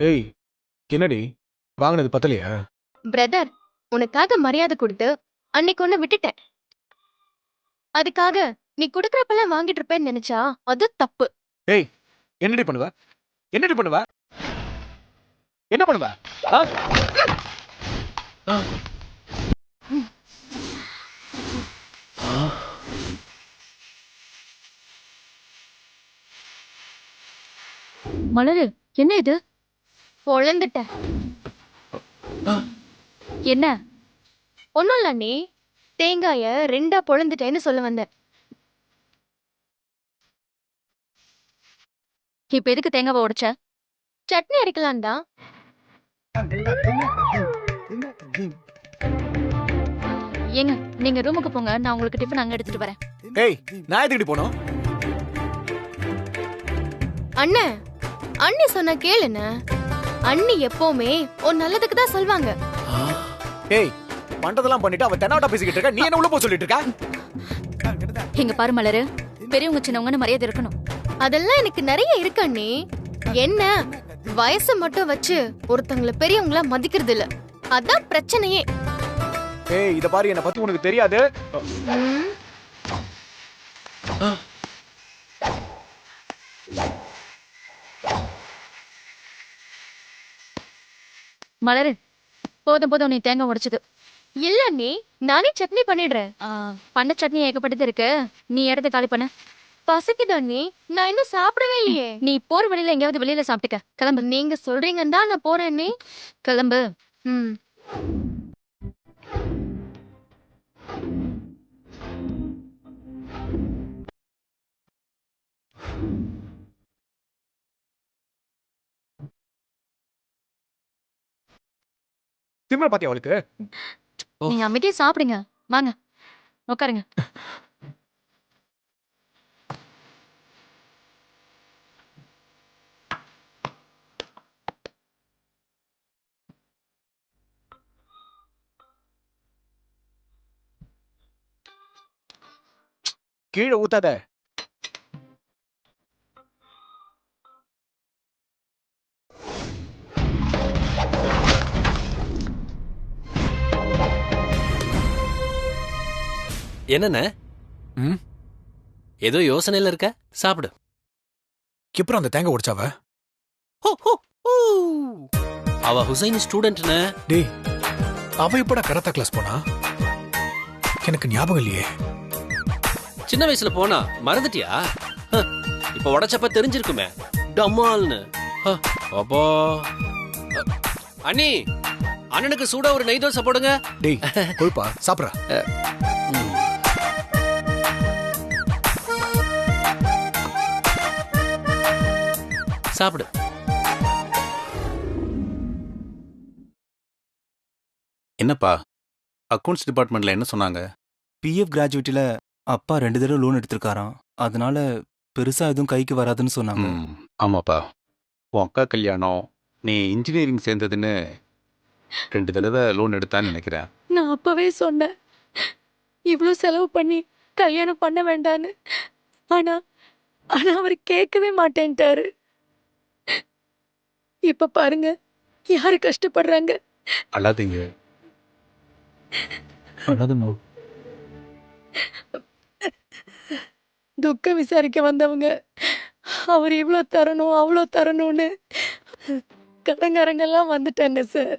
ஏய், என்னடி வாங்கினது பத்தலையா? பிரதர், உனக்காக மரியாதை கொடுத்து அன்னைக்கு ஒண்ணு விட்டுட்டேன். அதுக்காக நீ குடுக்கறப்பெல்லாம் வாங்கிட்டு இருப்பேன்னு நினைச்சா அது தப்பு. ஏய், என்னடி பண்ணுவ? என்னடி பண்ணுவ? என்ன பண்ணுவ? ஆ? ஆ? மலரு, என்ன இது? பொழந்துட்டேன். என்ன? ஒண்ணும் இல்ல நீ தேங்காய ரெண்டா பொழந்துட்டேன்னு சொல்ல வந்த. இப்ப எதுக்கு தேங்காவை உடைச்ச? சட்னி அரைக்கலாம் தான். ஏங்க, நீங்க ரூமுக்கு போங்க, நான் உங்களுக்கு டிஃபன் அங்க எடுத்துட்டு வரேன். ஏய், நான் எதுக்கிட்டு போனோம்? அண்ணே, அண்ணி சொன்ன கேளுண்ண. அண்ணி எப்பவுமே உன் நல்லதுக்கு தான் சொல்வாங்க. ஏய், பண்றதெல்லாம் பண்ணிட்டு அவ தெனாவட்டா பேசிக்கிட்டு இருக்கா. நீ என்ன உள்ள போக சொல்லிட்டு இருக்கா? இங்க பாரு மலரு, பெரியவங்க சின்னவங்கன்னு மரியாதை இருக்கணும். அதெல்லாம் எனக்கு நிறைய இருக்கு அண்ணி. என்ன வயசு மட்டும் வச்சு ஒருத்தங்கள பெரியவங்களா மதிக்கிறது இல்ல. அதான் பிரச்சனையே. ஏய், இத பாரு, என்ன பத்தி உனக்கு தெரியாது. ம், மலரு, போதும் போதும், நீ தேங்காய் உடைச்சது. இல்ல அண்ணி, நானே சட்னி பண்ணிடுறேன். பண்ண சட்னி ஏகப்பட்டது இருக்கு, நீ இடத்த காலி பண்ண. பசிக்குது அண்ணி, நான் இன்னும் சாப்பிடவே இல்லையே. நீ போற வழியில எங்கேயாவது வெளியில சாப்பிட்டுக்க. கிளம்பு. நீங்க சொல்றீங்கன்னு தான் நான் போறேன் அண்ணி. கிளம்பு. ம். திமிர பாத்தியா அவளுக்கு? நீங்க அமைதியா சாப்பிடுங்க. வாங்க, உட்காருங்க. கீழே ஊத்தாத. என்னண்ணே, ம்? ஏதோ யோசனையில இருக்க? சாப்பிடு. எப்பறம் அந்த தேங்காய் உடைச்சாவ? ஹோ, ஹோ, ஹூ. அவ ஹுசைன் ஸ்டூடெண்ட்னே. டேய், அவ எப்படா கராத்தா கிளாஸ் போனா? எனக்கு ஞாபகம் இல்லையே. சின்ன வயசுல போனா மறந்துட்டியா? ஹ, இப்ப உடைச்சப்ப தெரிஞ்சிருக்குமே, டம்மால்னு. ஹ, அப்பா. அண்ணி, அண்ணனுக்கு சூடா ஒரு நெய் தோசை போடுங்க. டேய், கொழுப்பா சாப்பிட்றா. ம். சாப்பிடு. என்னப்பா, அக்கவுண்ட்ஸ் டிபார்ட்மெண்ட்ல என்ன சொன்னாங்க? பிஎஃப் கிராஜுவேட்டில அப்பா 2 தடவை லோன் எடுத்திருக்காராம். அதனால பெருசா எதுவும் கைக்கு வராதுன்னு சொன்னாங்க. ஆமாப்பா, உன் அக்கா கல்யாணம், நீ இன்ஜினியரிங் சேர்ந்ததுன்னு 2 தடவை லோன் எடுத்தான்னு நினைக்கிறேன். நான் அப்பவே சொன்னேன், இவ்ளோ செலவு பண்ணி கல்யாணம் பண்ண வேண்டான்னு. ஆனா ஆனா அவர் கேட்கவே மாட்டேன்ட்டாரு. இப்ப பாருங்க, யாரு கஷ்டப்படுறாங்க. அழாதீங்க. அழாதம்மா. துக்கம் விசாரிக்க வந்தவங்க அவர் இவ்ளோ தரணும் அவ்வளோ தரணும்னு கடங்காரங்கெல்லாம் வந்துட்டாங்க சார்.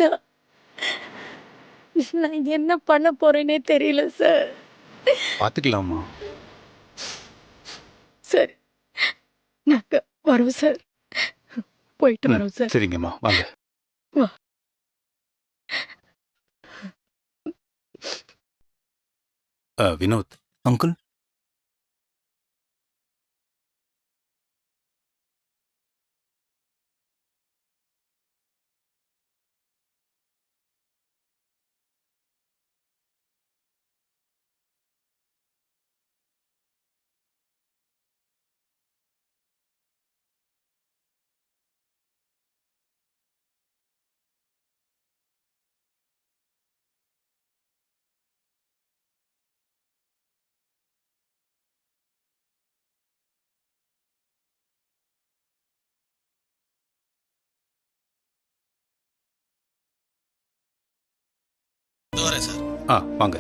நான் நான் என்ன பண்ண போறேனே தெரியல சார். பார்த்துக்கலாமா? சரி, நாங்க வரோம் சார். போயிட்டு ம், வரோம் சார். சரிங்கம்மா, வாங்க. வா. வினோத், அங்கிள், வாங்க.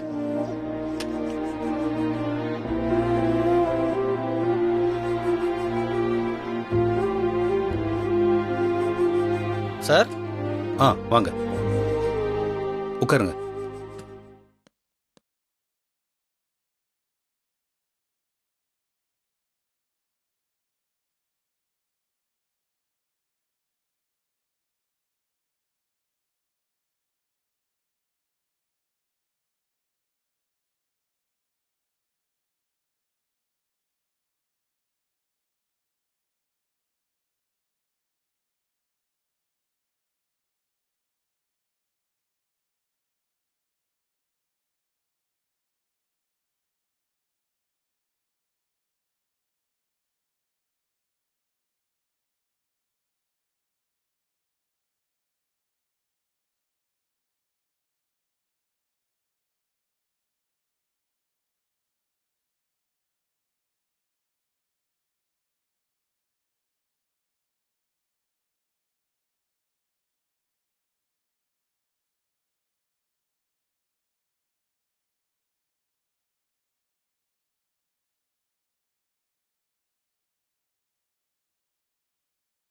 சார் வாங்க, உட்காருங்க.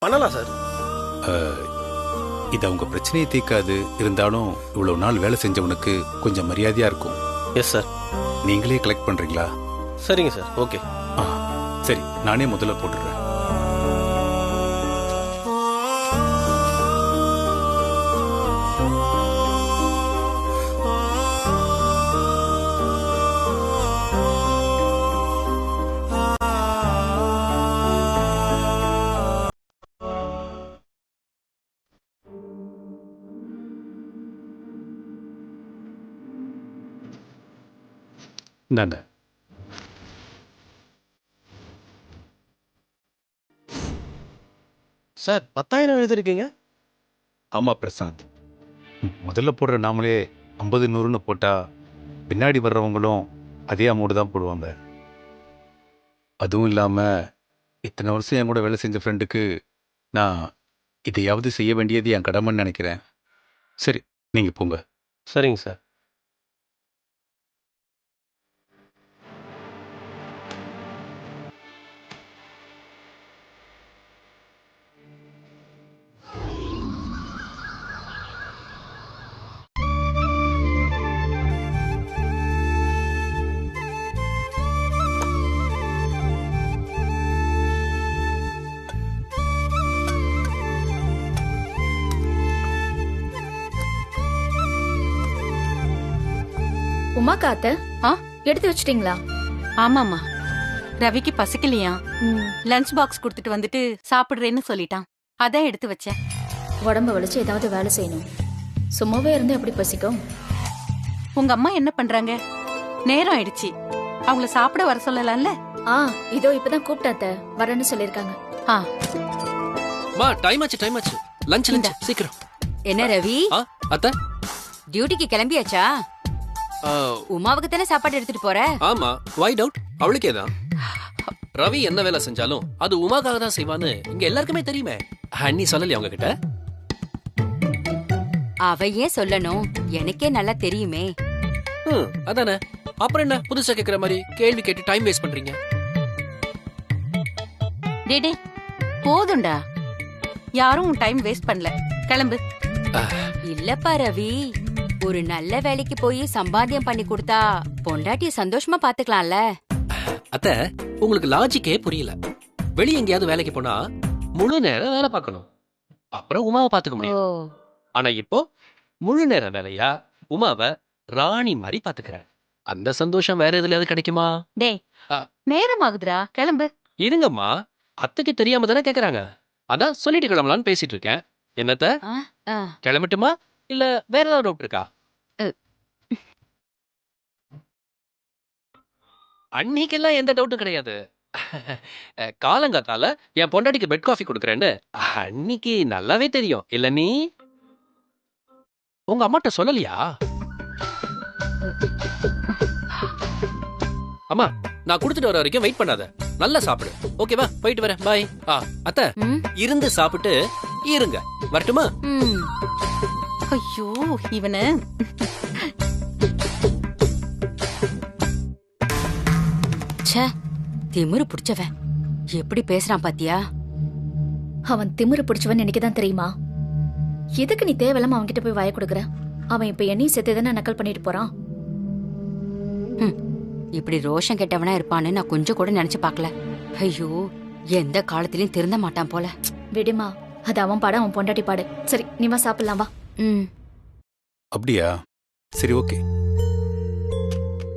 பண்ணலாம் சார். இது அவங்க பிரச்சனையை தீர்க்காது, இருந்தாலும் இவ்வளவு நாள் வேலை செஞ்சவனுக்கு கொஞ்சம் மரியாதையா இருக்கும். Yes sir. நீங்களே கலெக்ட் பண்றீங்களா? சரிங்க சார். ஓகே. சரி, நானே முதல்ல போட்டுடுறேன். இந்தாங்க. சார் 10,000 எழுதிருக்கீங்க? ஆமா பிரசாந்த், முதல்ல போடுற நாமளே 50 100ன்னு போட்டா பின்னாடி வர்றவங்களும் அதே அமௌண்ட் தான் போடுவாங்க. அதுவும் இல்லாம இத்தனை வருஷம் என் கூட வேலை செஞ்ச ஃப்ரெண்டுக்கு நான் இதையாவது செய்ய வேண்டியது என் கடமைன்னு நினைக்கிறேன். சரி, நீங்க போங்க. சரிங்க சார். உமா காத்த எடுத்து வச்சிட்டீங்களா? ஆமாமா, ரவிக்கு பசிக்கலையா, லஞ்ச் பாக்ஸ் கொடுத்துட்டு வந்துட்டு சாப்பிடுறேன்னு சொல்லிட்டான். அதான் எடுத்து வச்சேன். உடம்ப வலிச்சு ஏதாவது வேலை செய்யணும். சும்மாவே இருந்து எப்படி பசிக்கும்? உங்க அம்மா என்ன பண்றாங்க? நேரம் ஆயிடுச்சு, அவங்கள சாப்பிட வர சொல்லலாம்ல. இதோ இப்பதான் கூப்பிட்டாத்த வரேன்னு சொல்லிருக்காங்க. மா, டைம் ஆச்சு. லஞ்ச் சீக்கிரம். என்ன ரவி, அத்தை டியூட்டிக்கு கிளம்பியாச்சா? உமாவுக்கு தானே சாப்பாடு எடுத்துட்டு போற? ஆமா, வை டவுட்? அவளுக்கே தான். ரவி என்ன வேலை செஞ்சாலும் அது உமாக்காக தான் செய்வான்னு இங்க எல்லாருக்குமே தெரியுமே. அண்ணி சொல்லலையா அவங்க கிட்ட? அவ ஏன் சொல்லணும், எனக்கே நல்லா தெரியுமே. அதானே, அப்புறம் என்ன புதுசா கேக்குற மாதிரி கேள்வி கேட்டு டைம் வேஸ்ட் பண்றீங்க? டேடே போதும்டா, யாரும் டைம் வேஸ்ட் பண்ணல, கிளம்பு. இல்லப்பா ரவி, ஒரு நல்ல வேலைக்கு போய் சம்பாத்தியம் பண்ணி கொடுத்தா பொண்டாட்டிய சந்தோஷமா பாத்துக்கலாம்ல. அத்த, உங்களுக்கு லாஜிக்கே புரியல. வெளிய எங்கேயாவது வேலைக்கு போனா முழு நேரம் வேலை பார்க்கணும், அப்புறம் உமாவை பாத்துக்க முடியும். ஆனா இப்போ முழு நேர வேலையா உமாவை ராணி மாதிரி பாத்துக்கிறேன். அந்த சந்தோஷம் வேற எதுலயாவது கிடைக்குமா? டேய், நேரம் ஆகுதுடா, கிளம்பு. இருங்கம்மா, அத்தைக்கு தெரியாம தானே கேக்குறாங்க. அதான் சொல்லிட்டு கிளம்பலான்னு பேசிட்டு இருக்கேன். என்னத்த, கிளம்பட்டுமா இல்ல வேற ஏதாவது டவுட் இருக்கா? அன்னைக்கெல்லாம் எந்த டவுட்டும் கிடையாது. காலங்காத்தால என் பொண்டாட்டிக்கு பெட் காஃபி கொடுக்குறேன்னு அன்னைக்கு நல்லாவே தெரியும் இல்ல? நீ உங்க அம்மாட்ட சொல்லலையா? அம்மா, நான் கொடுத்துட்டு வர வரைக்கும் வெயிட் பண்ணாத, நல்லா சாப்பிடு. ஓகேவா? போயிட்டு வரேன், பாய். அத்தை, இருந்து சாப்பிட்டு இருங்க, வரட்டுமா? ஐயோ, இவன ச்சே, திமிரு பிடிச்சவன் எப்படி பேசுறான் பாத்தியா? அவன் திமிரு பிடிச்சவன் எனக்கு தான் தெரியுமா? எதுக்கு நீ தேவையில்லாம அவன்கிட்ட போய் வாய கொடுக்குற? அவன் இப்ப என்னையும் சேர்த்து தானே நக்கல் பண்ணிட்டு போறான். இப்படி ரோஷம் கெட்டவனா இருப்பான்னு நான் கொஞ்சம் கூட நினைச்சு பார்க்கல. ஐயோ, எந்த காலத்திலயும் திருந்த மாட்டான் போல. விடுமா, அது அவன் பாடு, அவன் பொண்டாட்டி பாடு. சரி, நீ வா சாப்பிடலாம் வா. ம். அப்படியா? சரி, ஓகே.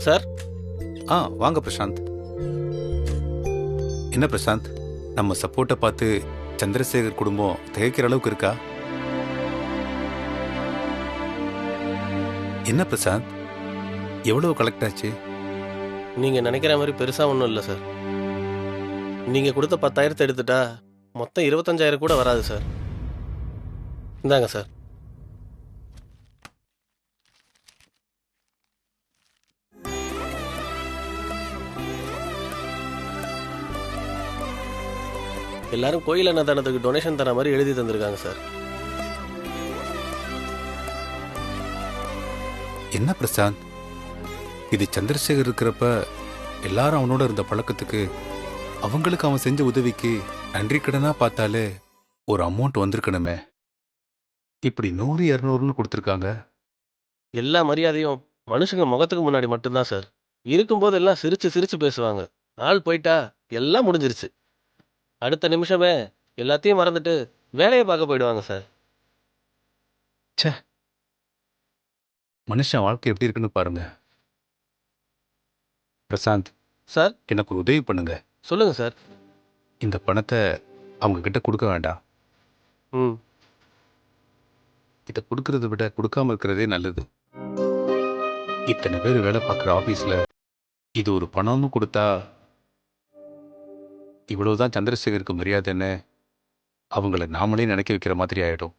சார். வாங்க பிரசாந்த். என்ன பிரசாந்த், நம்ம சப்போர்ட்டை பார்த்து சந்திரசேகர் குடும்பம் திகைக்கிற அளவுக்கு இருக்கா? என்ன பிரசாந்த், எவ்வளவு கலெக்ட் ஆச்சு? நீங்க நினைக்கிற மாதிரி பெருசா ஒன்றும் இல்லை சார். நீங்க கொடுத்த 10,000 எடுத்துட்டா மொத்தம் 25,000 கூட வராது சார். இந்தாங்க சார். எல்லாரும் கோயில் அன்னதானத்துக்கு டொனேஷன் தர மாதிரி எழுதி தந்திருக்காங்க சார். என்ன பிரசாந்த், இது சந்திரசேகர் இருக்கிறப்ப எல்லாரும் அவனோட இருந்த பழக்கத்துக்கு, அவங்களுக்கு அவன் செஞ்ச உதவிக்கு நன்றி கடனா பார்த்தாலே ஒரு அமௌண்ட் வந்திருக்கணுமே. இப்படி 100-200ன்னு கொடுத்துருக்காங்க. எல்லா மரியாதையும் மனுஷங்க முகத்துக்கு முன்னாடி மட்டும்தான் சார். இருக்கும்போது எல்லாம் சிரிச்சு சிரிச்சு பேசுவாங்க. நாள் போயிட்டா எல்லாம் முடிஞ்சிருச்சு. அடுத்த நிமிஷமே எல்லாத்தையும் மறந்துட்டு வேலையை பார்க்க போயிடுவாங்க சார். மனுஷன் வாழ்க்கை எப்படி இருக்குன்னு பாருங்க. பிரசாந்த் சார். எனக்கு ஒரு உதவி பண்ணுங்க. சொல்லுங்க சார். இந்த பணத்தை அவங்க கிட்ட கொடுக்க வேண்டாம். ம். இதை கொடுக்கறத விட கொடுக்காம இருக்கிறதே நல்லது. இத்தனை பேர் வேலை பார்க்குற ஆஃபீஸில் இது ஒரு பணம்னு கொடுத்தா இவ்வளவுதான் சந்திரசேகருக்கு மரியாதைன்னு அவங்கள நாமளே நினைக்க வைக்கிற மாதிரி ஆயிடும்.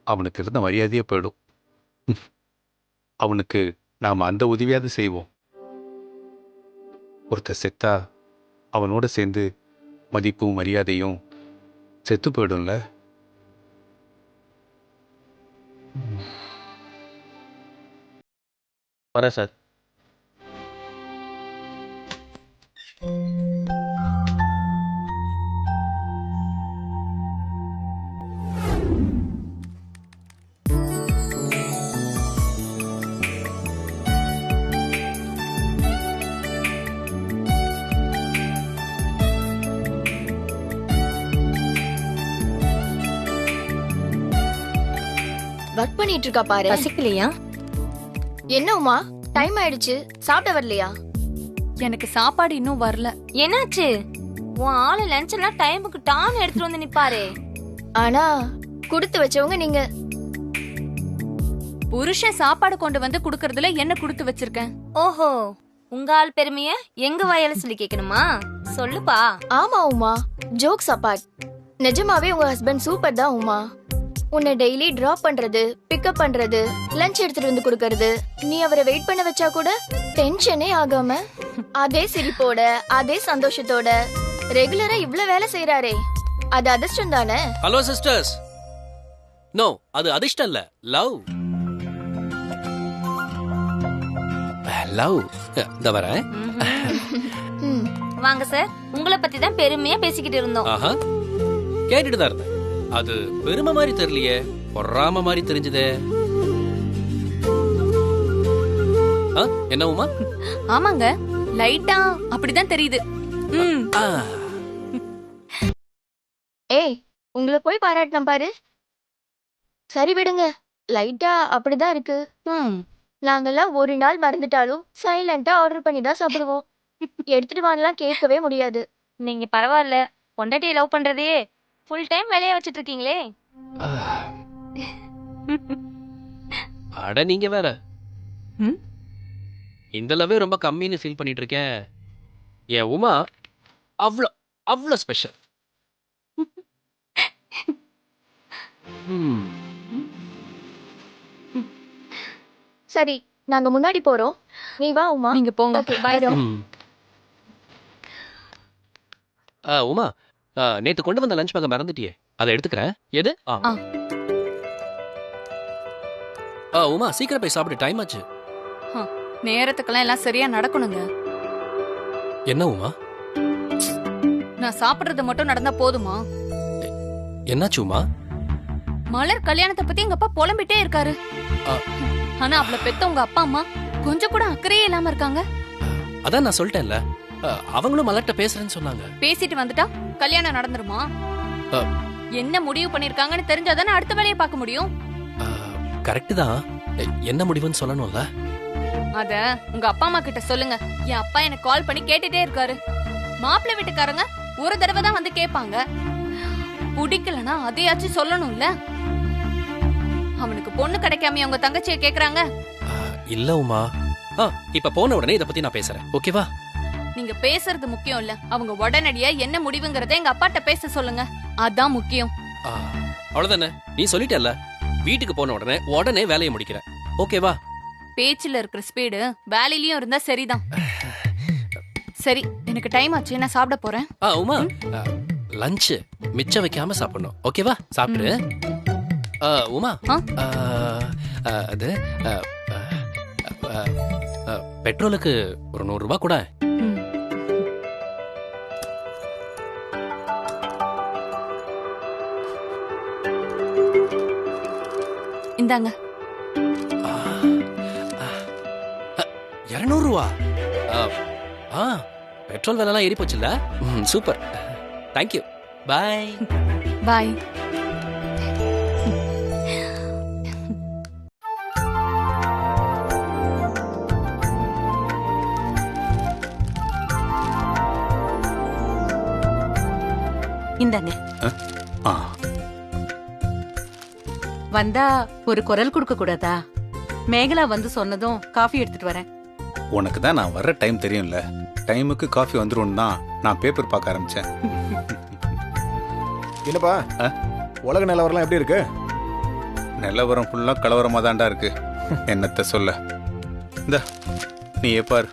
அவனுக்கு இருந்த மரியாதையே போயிடும். அவனுக்கு நாம் அந்த உதவியாவது செய்வோம். ஒருத்தர் செத்தா அவனோட சேர்ந்து மதிப்பும் மரியாதையும் செத்து போயிடும்ல. வரேன் சார். ஒர்க் பண்ணிட்டு இருக்கா பாரு. பசிக்கலையா? என்ன உமா, டைம் ஆயிடுச்சு, சாப்பிட வரலையா? எனக்கு சாப்பாடு இன்னும் வரல. என்னாச்சு? உன் ஆளு லஞ்ச் எல்லாம் டைமுக்கு டான் எடுத்துட்டு வந்து நிப்பாரு. ஆனா கொடுத்து வச்சவங்க நீங்க. புருஷன் சாப்பாடு கொண்டு வந்து குடுக்கறதுல என்ன கொடுத்து வச்சிருக்கேன்? ஓஹோ, உங்க ஆள் பெருமைய எங்க வாயால சொல்லி கேட்கணுமா? சொல்லுப்பா. ஆமா உமா, ஜோக்ஸ் அப்பார்ட், நிஜமாவே உங்க ஹஸ்பண்ட் சூப்பர் தான் உமா. உன்னை டெய்லி டிராப் பண்றது, பிக்கப் பண்றது, லஞ்ச் எடுத்துட்டு வந்து கொடுக்கறது, நீ அவரை வெயிட் பண்ண வச்சா கூட டென்ஷனே ஆகாம அதே சிரிப்போட அதே சந்தோஷத்தோட ரெகுலரா இவ்ளோ வேலை செய்யறாரே, அது அதிர்ஷ்டம் தானே? Hello sisters. நோ, அது அதிர்ஷ்டம் இல்ல, லவ். லவ். இந்த வரேன். வாங்க சார், உங்களை பத்தி தான் பெருமையா பேசிக்கிட்டு இருந்தோம். ஆஹா, கேட்டுட்டு தான் இருந்தேன். அது பெருமை மாதிரி தெரியலையே, பொறாம மாதிரி தெரிஞ்சதே. என்ன உமா? ஆமாங்க, லைட்டா அப்படிதான் தெரியுது. ஏய், உங்களை போய் பாராட்டின பாரு. சரி விடுங்க, லைட்டா அப்படிதான் இருக்கு. நாங்கெல்லாம் ஒரு நாள் மறந்துட்டாலும் சைலண்டா ஆர்டர் பண்ணி தான் சாப்பிடுவோம். எடுத்துட்டு வாங்கலாம் கேட்கவே முடியாது. நீங்க பரவாயில்ல, பொண்டாட்டியை லவ் பண்றதே ஃபுல் டைம் வேலையா வச்சிட்டு இருக்கீங்களே. அட நீங்க வேற. இந்த லவ்வே ரொம்ப கம்மின்னு ஃபீல் பண்ணிட்டு இருக்கேன். என் உமா அவ்வளோ அவ்வளோ ஸ்பெஷல். சரி, நாங்க முன்னாடி போறோம், நீ வா உமா. நீங்க போங்க. Okay, by. உமா, நேத்து கொண்டு வந்த லஞ்ச் பேக்க மறந்துட்டியே, அதை எடுத்துக்கிறேன். எது? உமா, சீக்கிரம் போய் சாப்பிடு, டைம் ஆச்சு. நேரத்துக்கெல்லாம் எல்லாம் சரியா நடக்கணுங்க. என்ன உமா? நான் சாப்பிடுறது மட்டும் நடந்தா போதுமா? என்னாச்சு உமா? மலர் கல்யாணத்தை பத்தி எங்க அப்பா புலம்பிட்டே இருக்காரு. ஆ. ஆனா அவளை பெத்த உங்க அப்பா அம்மா கொஞ்சம் கூட அக்கறையே இல்லாம இருக்காங்க. அதான் நான் சொல்லிட்டேன்ல, அவங்களும் மலர்ட்ட பேசுறேன்னு சொன்னாங்க. பேசிட்டு வந்துட்டா கல்யாணம் நடந்துருமா? ஆ. என்ன முடிவு பண்ணிருக்காங்கன்னு தெரிஞ்சாதானே அடுத்த வேலையை பார்க்க முடியும். கரெக்ட் தான். என்ன முடிவுன்னு சொல்லணும்ல. அத உங்க அப்பா அம்மா கிட்ட சொல்லுங்க. என் அப்பா எனக்கு கால் பண்ணி கேட்டுட்டே இருக்காரு. மாப்பிள்ளை வீட்டுக்காரங்க ஒரு தடவை தான் வந்து கேட்பாங்க. பிடிக்கலனா அதையாச்சும் சொல்லணும்ல. அவனுக்கு பொண்ணு கிடைக்காம உங்க தங்கச்சியை கேக்குறாங்க. இல்ல உமா, இப்ப போன உடனே இத பத்தி நான் பேசுறேன், ஓகேவா? நீங்க பேசுறது முக்கியம் இல்ல, அவங்க உடனடியா என்ன முடிவுங்கறத எங்க அப்பாட்ட பேச சொல்லுங்க. அதான் முக்கியம். அவ்வளவுதானே, நீ சொல்லிட்டல்ல. வீட்டுக்கு போன உடனே வேலையை முடிக்கிறேன், ஓகேவா? பேச்சுல இருக்கிற ஸ்பீடு வேலையிலயும் இருந்தா சரிதான். சரி, எனக்கு டைம் ஆச்சு, நான் சாப்பிட போறேன். உமா, லஞ்ச் மிச்சம் வைக்காம சாப்பிடணும், ஓகேவா? சாப்பிடு. உமா, அது பெட்ரோலுக்கு ஒரு 100 ரூபாய் கூட. இந்தாங்க. 200 ரூபா? பெட்ரோல் விலைலாம் ஏறி போச்சுல்ல. Super, thank you. பாய் பாய். இந்தாங்க. வந்தா ஒரு குரல் கொடுக்க கூடாதா? மேகலா வந்து சொன்னதும் காஃபி எடுத்துட்டு வரேன். உனக்கு தான் நான் வர்ற டைம் தெரியும்ல. டைமுக்கு காஃபி வந்துரும் தான் நான் பேப்பர் பார்க்க ஆரம்பிச்சேன். என்னப்பா உலக நிலவரம் எப்படி இருக்கு? நிலவரம் ஃபுல்லா கலவரமா தான்டா இருக்கு. என்னத்த சொல்ல. இந்த நீ ஏப்பார்.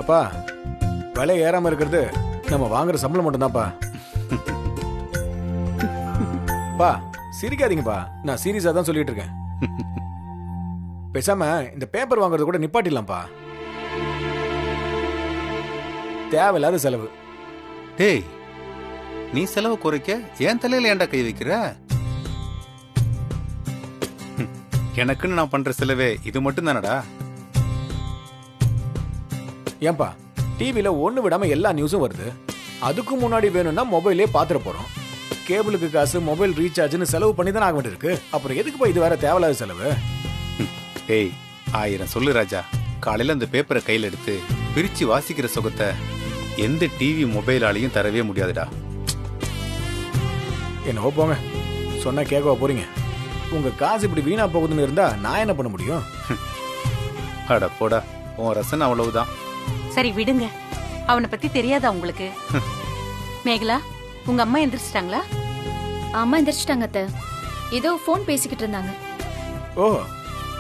அப்பா, விலை ஏறாம இருக்கிறது நம்ம வாங்குற சம்பளம் மட்டும்தான்ப்பா. பா சிரிக்காதீங்கப்பா, நான் சீரியஸா தான் சொல்லிட்டு இருக்கேன். பேசாம இந்த பேப்பர் வாங்குறது கூட நிப்பாட்டிடலாம்ப்பா. தேவையில்லாத செலவு. டேய், நீ செலவு குறைக்க என் தலையில ஏன்டா கை வைக்கிற? எனக்குன்னு நான் பண்ற செலவே இது மட்டும் தானடா. ஏன்பா, டிவில ஒண்ணு விடாம எல்லா நியூஸும் வருது. அதுக்கு முன்னாடி வேணும்னா மொபைலே பாத்துற போறோம். கேபிளுக்கு காசு, மொபைல் ரீசார்ஜ்னு செலவு பண்ணி தான் ஆக வேண்டியிருக்கு. அப்புறம் எதுக்குப்பா இது வேற தேவையில்லாத செலவு? டேய், 1000 சொல்லு ராஜா. காலையில அந்த பேப்பரை கையில எடுத்து பிரிச்சு வாசிக்கிற சுகத்தை எந்த டிவி மொபைலாலையும் தரவே முடியாதுடா. என்னவோ போங்க, சொன்னா கேட்கவா போறீங்க? உங்க காசு இப்படி வீணா போகுதுன்னு இருந்தா நான் என்ன பண்ண முடியும்? அட போடா, உன் ரசனை அவ்வளவுதான். சரி விடுங்க, அவனை பத்தி தெரியாதா உங்களுக்கு? மேகலா, உங்க அம்மா எந்திரிச்சிட்டாங்களா? அம்மா எந்திரிச்சிட்டாங்க அத்தை. ஏதோ ஃபோன் பேசிக்கிட்டு இருந்தாங்க. ஓ,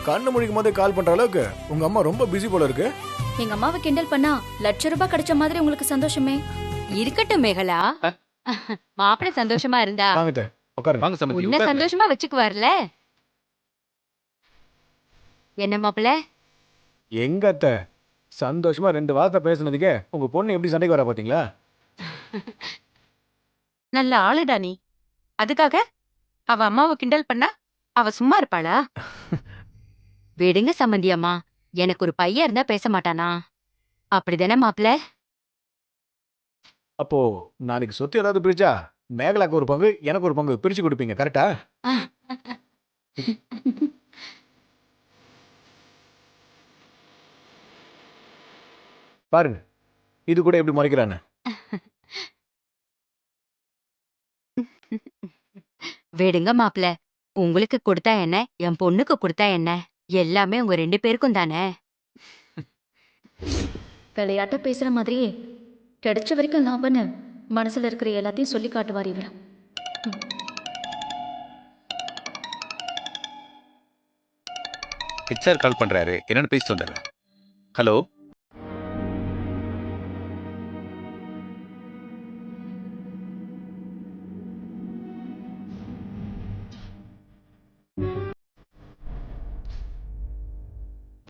கண்ணு முழிக்கும் போதே கால் பண்ற அளவுக்கு உங்க அம்மா ரொம்ப பிஸி போல இருக்கு. எங்க அம்மாவை கிண்டல் பண்ணா ₹1,00,000 கிடைச்ச மாதிரி உங்களுக்கு சந்தோஷமே? இருக்கட்டும் மேகலா, மாப்பிள்ளை சந்தோஷமா இருந்தா வாங்க உட்காருங்க. வாங்க சமந்தி, உன்ன உட்காருங்க. சந்தோஷமா வச்சுக்குவார்ல. என்ன மாப்பிள்ளை? எங்க அத்தை சந்தோஷமா 2 வார்த்தை பேசுனதுக்கே உங்க பொண்ணு எப்படி சண்டைக்கு வரா பாத்தீங்களா? நல்ல ஆளுடா நீ. அதுக்காக அவ அம்மாவை கிண்டல் பண்ணா அவ சும்மா இருப்பாளா? விடுங்க சம்மந்தி அம்மா, எனக்கு ஒரு பையன் இருந்தா பேச மாட்டானா? அப்படிதானே மாப்பிள்ளை? அப்போ நாளைக்கு சொத்து ஏதாவது பிரிச்சா மேகலாக்கு ஒரு பங்கு, எனக்கு ஒரு பங்கு பிரிச்சு கொடுப்பீங்க, கரெக்டா? பாருங்க, இது கூட எப்படி முறைக்கிறான்னு. விடுங்க மாப்பிள்ளை, உங்களுக்கு கொடுத்தா என்ன, என் பொண்ணுக்கு கொடுத்தா என்ன, எல்லாமே உங்க 2 பேருக்கும் தானே. விளையாட்ட பேசுற மாதிரியே கிடைச்ச வரைக்கும் லாபம்னு மனசுல இருக்கிற எல்லாத்தையும் சொல்லி காட்டுவார் இவர். ஹெச்ஆர் கால் பண்றாரு, என்னன்னு பேசிட்டு வந்துடுறேன். ஹலோ,